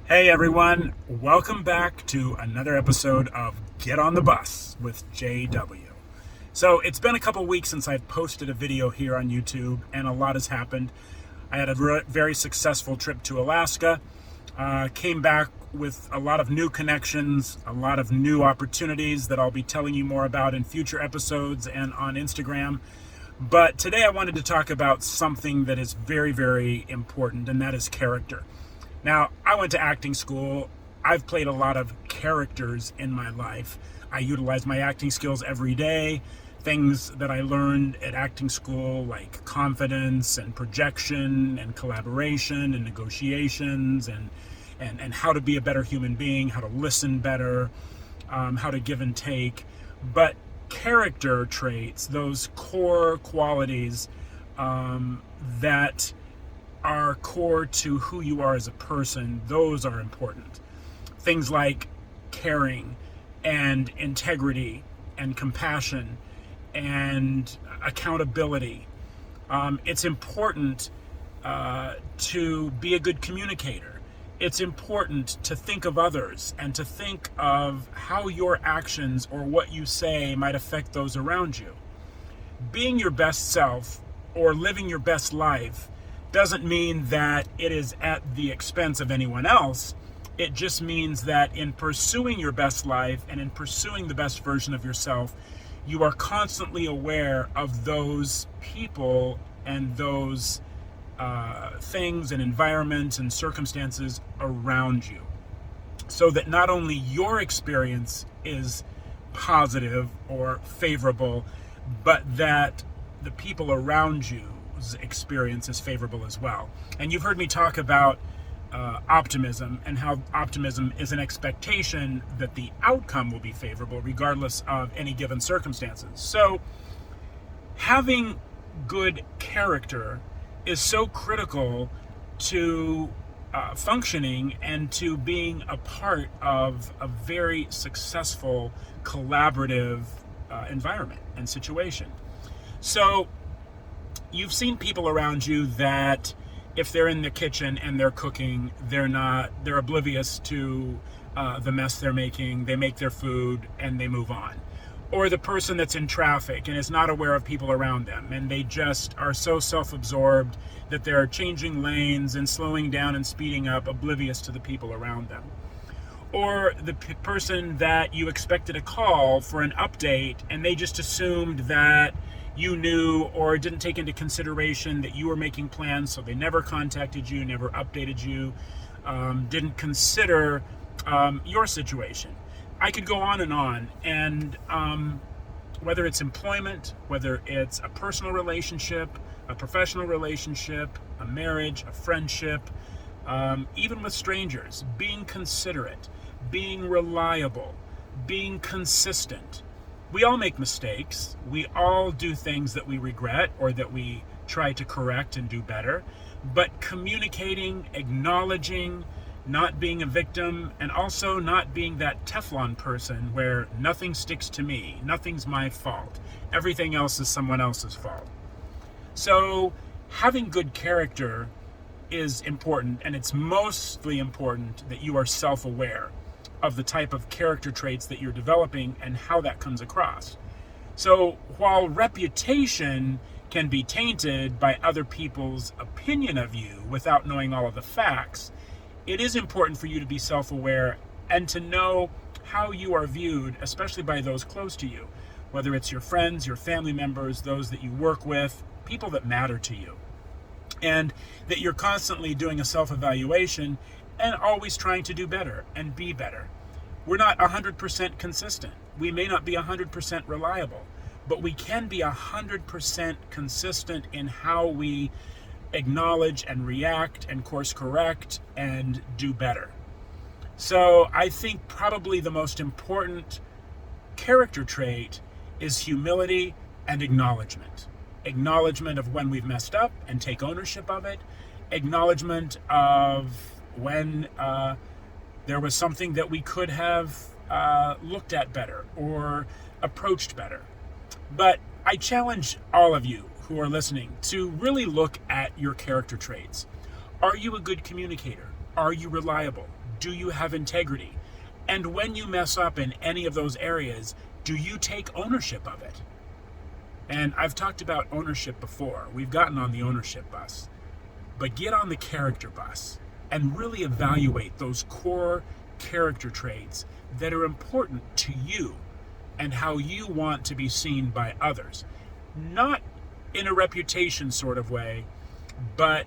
Hey everyone, welcome back to another episode of Get on the Bus with JW. So it's been a couple weeks since I've posted a video here on YouTube, and a lot has happened. I had a very successful trip to Alaska, came back with a lot of new connections, a lot of new opportunities that I'll be telling you more about in future episodes and on Instagram. But today I wanted to talk about something that is very, very important, and that is character. Now, I went to acting school. I've played a lot of characters in my life. I utilize my acting skills every day. Things that I learned at acting school, like confidence and projection and collaboration and negotiations and how to be a better human being, how to listen better, how to give and take. But character traits, those core qualities that are core to who you are as a person, those are important. Things like caring and integrity and compassion and accountability. It's important to be a good communicator. It's important to think of others and to think of how your actions or what you say might affect those around you. Being your best self or living your best life doesn't mean that it is at the expense of anyone else. It just means that in pursuing your best life and in pursuing the best version of yourself, you are constantly aware of those people and those things and environments and circumstances around you, so that not only your experience is positive or favorable, but that the people around you experience is favorable as well. And you've heard me talk about optimism and how optimism is an expectation that the outcome will be favorable regardless of any given circumstances. So having good character is so critical to functioning and to being a part of a very successful collaborative environment and situation. So you've seen people around you that if they're in the kitchen and they're cooking, they're oblivious to the mess they're making. They make their food and they move on. Or the person that's in traffic and is not aware of people around them, and they just are so self-absorbed that they're changing lanes and slowing down and speeding up, oblivious to the people around them. Or the person that you expected a call for an update and they just assumed that you knew or didn't take into consideration that you were making plans, so they never contacted you, never updated you, didn't consider your situation. I could go on, and whether it's employment, whether it's a personal relationship, a professional relationship, a marriage, a friendship, even with strangers, being considerate, being reliable, being consistent. We all make mistakes. We all do things that we regret or that we try to correct and do better. But communicating, acknowledging, not being a victim, and also not being that Teflon person where nothing sticks to me, nothing's my fault, everything else is someone else's fault. So having good character is important, and it's mostly important that you are self-aware of the type of character traits that you're developing and how that comes across. So while reputation can be tainted by other people's opinion of you without knowing all of the facts, it is important for you to be self-aware and to know how you are viewed, especially by those close to you, whether it's your friends, your family members, those that you work with, people that matter to you. And that you're constantly doing a self-evaluation and always trying to do better and be better. We're not 100% consistent. We may not be 100% reliable, but we can be 100% consistent in how we acknowledge and react and course correct and do better. So I think probably the most important character trait is humility and acknowledgement. Acknowledgement of when we've messed up and take ownership of it. Acknowledgement of when there was something that we could have looked at better or approached better. But I challenge all of you who are listening to really look at your character traits. Are you a good communicator? Are you reliable? Do you have integrity? And when you mess up in any of those areas, do you take ownership of it? And I've talked about ownership before. We've gotten on the ownership bus. But get on the character bus and really evaluate those core character traits that are important to you and how you want to be seen by others. Not in a reputation sort of way, but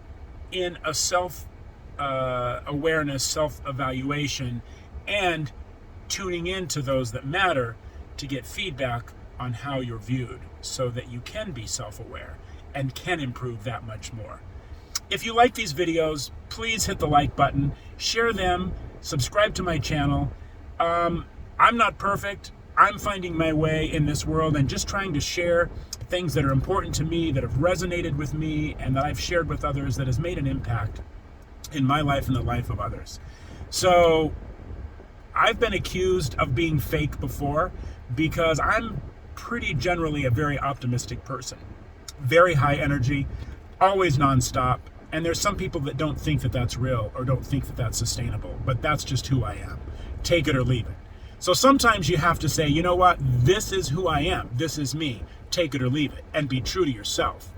in a self-awareness, self-evaluation, and tuning into those that matter to get feedback on how you're viewed so that you can be self-aware and can improve that much more. If you like these videos, please hit the like button, share them, subscribe to my channel. I'm not perfect. I'm finding my way in this world and just trying to share things that are important to me, that have resonated with me, and that I've shared with others that has made an impact in my life and the life of others. So I've been accused of being fake before because I'm pretty generally a very optimistic person. Very high energy, always nonstop. And there's some people that don't think that that's real or don't think that that's sustainable, but that's just who I am. Take it or leave it. So sometimes you have to say, you know what, this is who I am. This is me. Take it or leave it, and be true to yourself.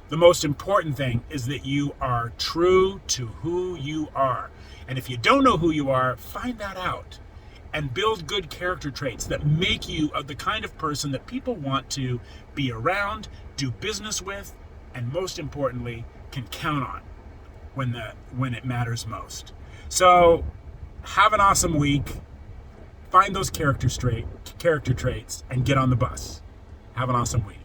The most important thing is that you are true to who you are. And if you don't know who you are, find that out and build good character traits that make you the kind of person that people want to be around, do business with, and most importantly, can count on when it matters most. So have an awesome week. Find those character traits and get on the bus. Have an awesome week.